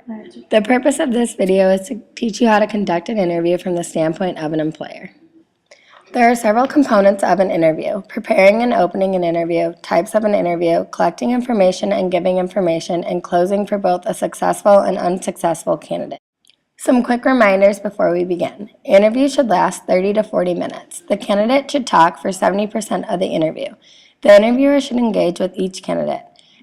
The purpose of this video is to teach you how to conduct an interview from the standpoint of an employer. There are several components of an interview: preparing and opening an interview, types of an interview, collecting information and giving information, and closing for both a successful and unsuccessful candidate. Some quick reminders before we begin. Interview should last 30 to 40 minutes. The candidate should talk for 70% of the interview. The interviewer should engage with each candidate.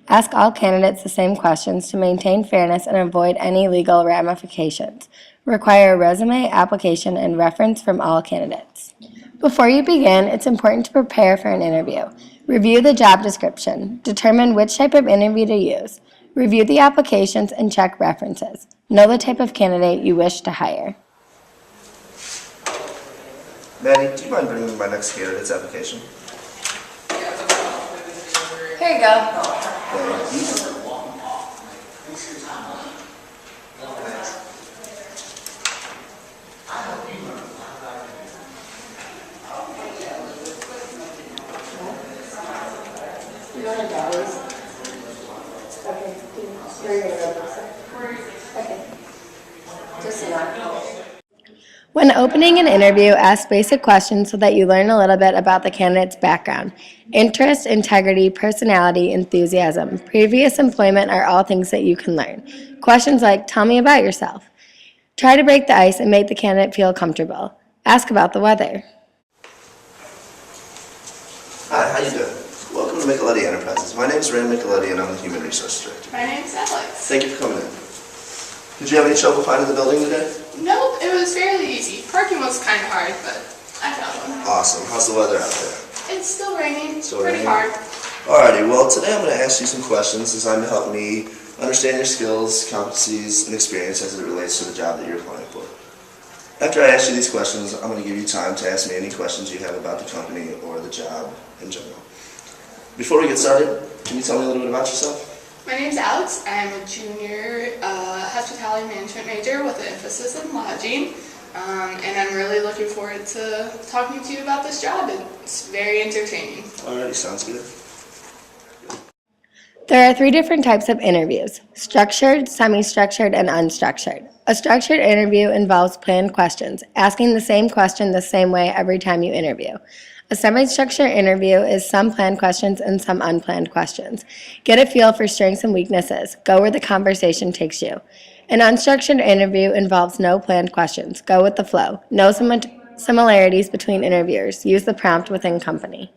Ask all candidates the same questions to maintain fairness and avoid any legal ramifications. Require a resume, application, and reference from all candidates. Before you begin, it's important to prepare for an interview. Review the job description. Determine which type of interview to use. Review the applications and check references. Know the type of candidate you wish to hire. Maddie, do you mind bringing me my next candidate's application? Here you go. Thank you. When opening an interview, ask basic questions so that you learn a little bit about the candidate's background. Interest, integrity, personality, enthusiasm, previous employment are all things that you can learn. Questions like, tell me about yourself. Try to break the ice and make the candidate feel comfortable. Ask about the weather. Hi, how you doing? Welcome to Michelotti Enterprises. My name is Rand Michelotti and I'm the Human Resources Director. My name's Alex. Thank you for coming in. Did you have any trouble finding the building today? Nope, it was fairly easy. Parking was kind of hard, but I found one. Awesome. How's the weather out there? It's still raining. Still pretty raining? hard. Alrighty, well today I'm going to ask you some questions designed to help me understand your skills, competencies, and experience as it relates to the job that you're applying for. After I ask you these questions, I'm going to give you time to ask me any questions you have about the company or the job in general. Before we get started, can you tell me a little bit about yourself? My name's Alex. I'm a junior hospitality management major with an emphasis in lodging. And I'm really looking forward to talking to you about this job. It's very entertaining. Alrighty, sounds good. There are 3 different types of interviews: structured, semi-structured, and unstructured. A structured interview involves planned questions, asking the same question the same way every time you interview. A semi-structured interview is some planned questions and some unplanned questions. Get a feel for strengths and weaknesses. Go where the conversation takes you. An unstructured interview involves no planned questions. Go with the flow. No similarities between interviewers. Use the prompt within company.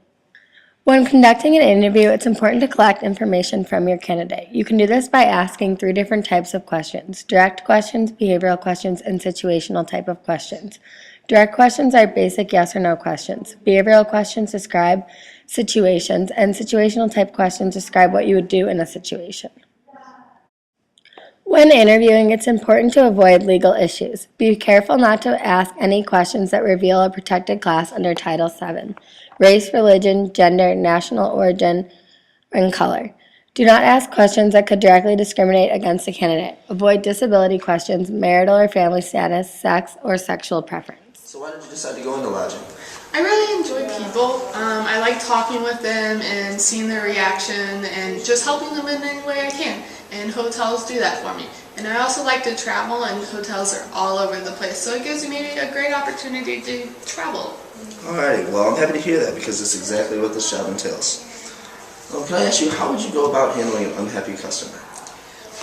When conducting an interview, it's important to collect information from your candidate. You can do this by asking 3 different types of questions: direct questions, behavioral questions, and situational type of questions. Direct questions are basic yes or no questions. Behavioral questions describe situations, and situational type questions describe what you would do in a situation. When interviewing, it's important to avoid legal issues. Be careful not to ask any questions that reveal a protected class under Title VII: race, religion, gender, national origin, and color. Do not ask questions that could directly discriminate against a candidate. Avoid disability questions, marital or family status, sex, or sexual preference. So why did you decide to go into lodging? I really enjoy people. I like talking with them and seeing their reaction and just helping them in any way I can. And hotels do that for me. And I also like to travel, and hotels are all over the place, so it gives me a great opportunity to travel. Alrighty, well I'm happy to hear that because that's exactly what this job entails. Can I ask you, how would you go about handling an unhappy customer?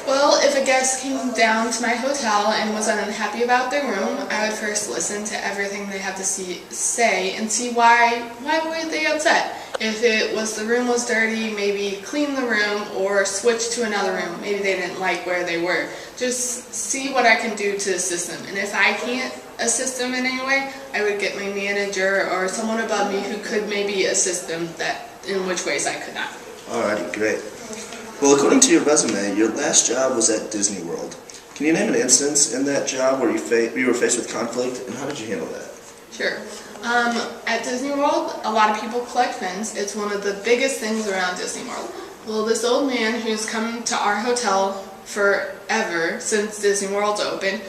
Well, if a guest came down to my hotel and was unhappy about their room, I would first listen to everything they have to say and see why were they upset. If it was the room was dirty, maybe clean the room or switch to another room. Maybe they didn't like where they were. Just see what I can do to assist them. And if I can't assist them in any way, I would get my manager or someone above me who could maybe assist them in which ways I could not. Alrighty, great. Well, according to your resume, your last job was at Disney World. Can you name an instance in that job where you were faced with conflict, and how did you handle that? Sure. At Disney World, a lot of people collect fins. It's one of the biggest things around Disney World. Well, this old man who's come to our hotel forever, since Disney World's open,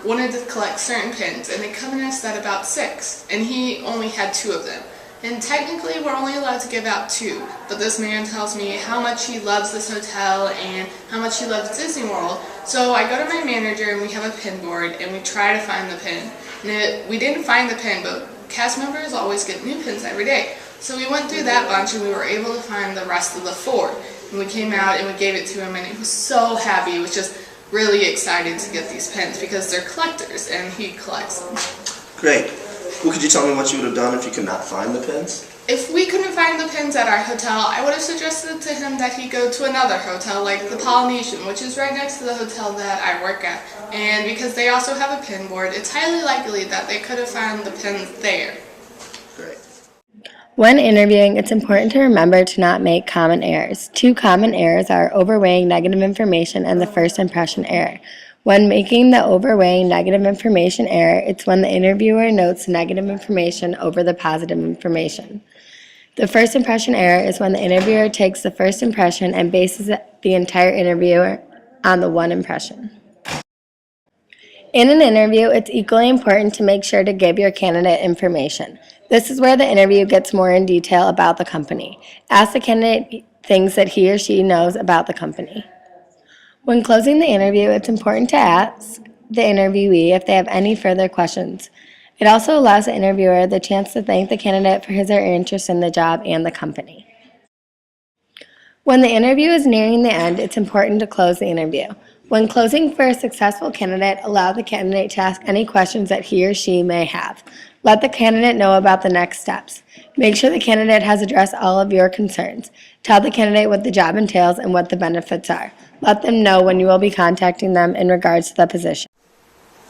wanted to collect certain pins, and they come in us at about 6, and he only had 2 of them. And technically we're only allowed to give out 2, but this man tells me how much he loves this hotel and how much he loves Disney World. So I go to my manager and we have a pin board and we try to find the pin. And we didn't find the pin, but cast members always get new pins every day. So we went through that bunch and we were able to find the rest of the 4. And we came out and we gave it to him and he was so happy. He was just really excited to get these pins because they're collectors and he collects them. Great. Well, could you tell me what you would have done if you could not find the pins? If we couldn't find the pins at our hotel, I would have suggested to him that he go to another hotel like the Polynesian, which is right next to the hotel that I work at. And because they also have a pin board, it's highly likely that they could have found the pins there. Great. When interviewing, it's important to remember to not make common errors. 2 common errors are overweighing negative information and the first impression error. When making the overweighing negative information error, it's when the interviewer notes the negative information over the positive information. The first impression error is when the interviewer takes the first impression and bases the entire interview on the one impression. In an interview, it's equally important to make sure to give your candidate information. This is where the interview gets more in detail about the company. Ask the candidate things that he or she knows about the company. When closing the interview, it's important to ask the interviewee if they have any further questions. It also allows the interviewer the chance to thank the candidate for his or her interest in the job and the company. When the interview is nearing the end, it's important to close the interview. When closing for a successful candidate, allow the candidate to ask any questions that he or she may have. Let the candidate know about the next steps. Make sure the candidate has addressed all of your concerns. Tell the candidate what the job entails and what the benefits are. Let them know when you will be contacting them in regards to the position.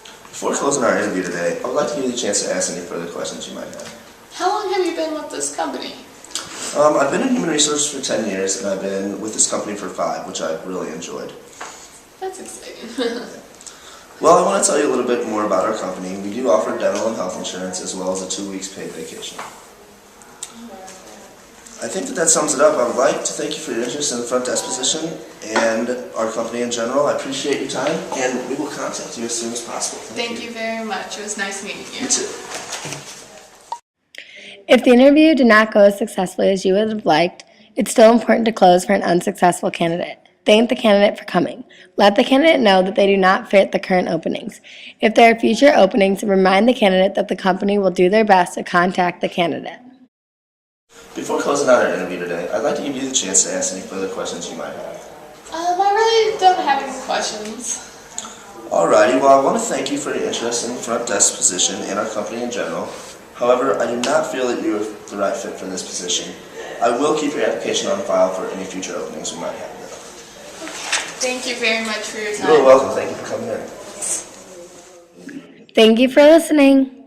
Before closing our interview today, I would like to give you the chance to ask any further questions you might have. How long have you been with this company? I've been in human resources for 10 years, and I've been with this company for 5, which I've really enjoyed. That's exciting. Well, I want to tell you a little bit more about our company. We do offer dental and health insurance, as well as a 2 weeks paid vacation. I think that sums it up. I would like to thank you for your interest in the front desk position and our company in general. I appreciate your time, and we will contact you as soon as possible. Thank you very much. It was nice meeting you. You too. If the interview did not go as successfully as you would have liked, it's still important to close for an unsuccessful candidate. Thank the candidate for coming. Let the candidate know that they do not fit the current openings. If there are future openings, remind the candidate that the company will do their best to contact the candidate. Before closing out our interview today, I'd like to give you the chance to ask any further questions you might have. I really don't have any questions. Alrighty, well, I want to thank you for your interest in the front desk position and our company in general. However, I do not feel that you're the right fit for this position. I will keep your application on file for any future openings we might have. Thank you very much for your time. You're welcome. Thank you for coming in. Thank you for listening.